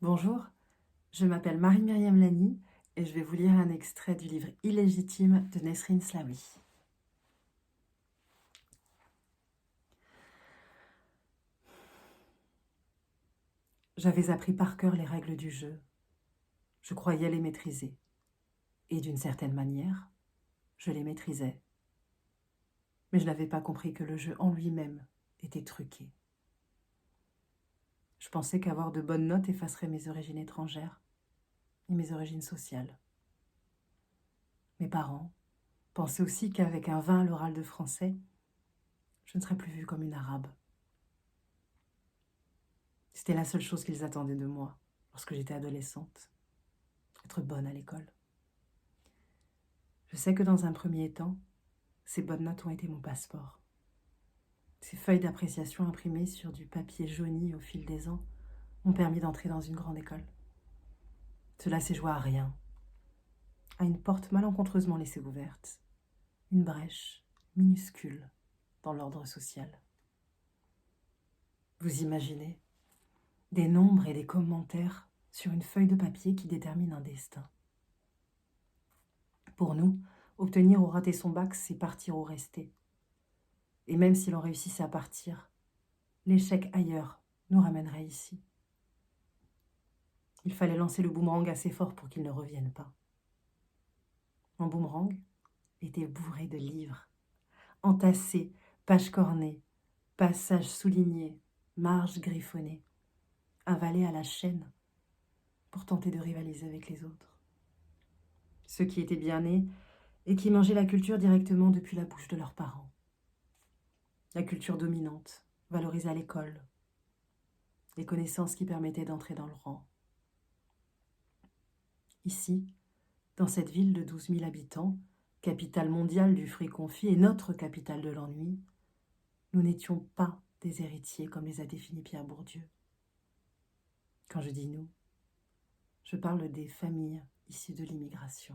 Bonjour, je m'appelle Marie-Myriam Lani et je vais vous lire un extrait du livre Illégitime de Nesrine Slaoui. J'avais appris par cœur les règles du jeu. Je croyais les maîtriser. Et d'une certaine manière, je les maîtrisais. Mais je n'avais pas compris que le jeu en lui-même était truqué. Je pensais qu'avoir de bonnes notes effacerait mes origines étrangères et mes origines sociales. Mes parents pensaient aussi qu'avec un 20 à l'oral de français, je ne serais plus vue comme une arabe. C'était la seule chose qu'ils attendaient de moi lorsque j'étais adolescente, être bonne à l'école. Je sais que dans un premier temps, ces bonnes notes ont été mon passeport. Ces feuilles d'appréciation imprimées sur du papier jauni au fil des ans m'ont permis d'entrer dans une grande école. Cela s'est joué à rien, à une porte malencontreusement laissée ouverte, une brèche minuscule dans l'ordre social. Vous imaginez des nombres et des commentaires sur une feuille de papier qui déterminent un destin. Pour nous, obtenir ou rater son bac, c'est partir ou rester. Et même si l'on réussissait à partir, l'échec ailleurs nous ramènerait ici. Il fallait lancer le boomerang assez fort pour qu'il ne revienne pas. Mon boomerang était bourré de livres, entassés, pages cornées, passages soulignés, marges griffonnées, avalés à la chaîne pour tenter de rivaliser avec les autres. Ceux qui étaient bien nés et qui mangeaient la culture directement depuis la bouche de leurs parents. La culture dominante, valorisée à l'école, les connaissances qui permettaient d'entrer dans le rang. Ici, dans cette ville de 12 000 habitants, capitale mondiale du fruit confit et notre capitale de l'ennui, nous n'étions pas des héritiers comme les a définis Pierre Bourdieu. Quand je dis nous, je parle des familles issues de l'immigration.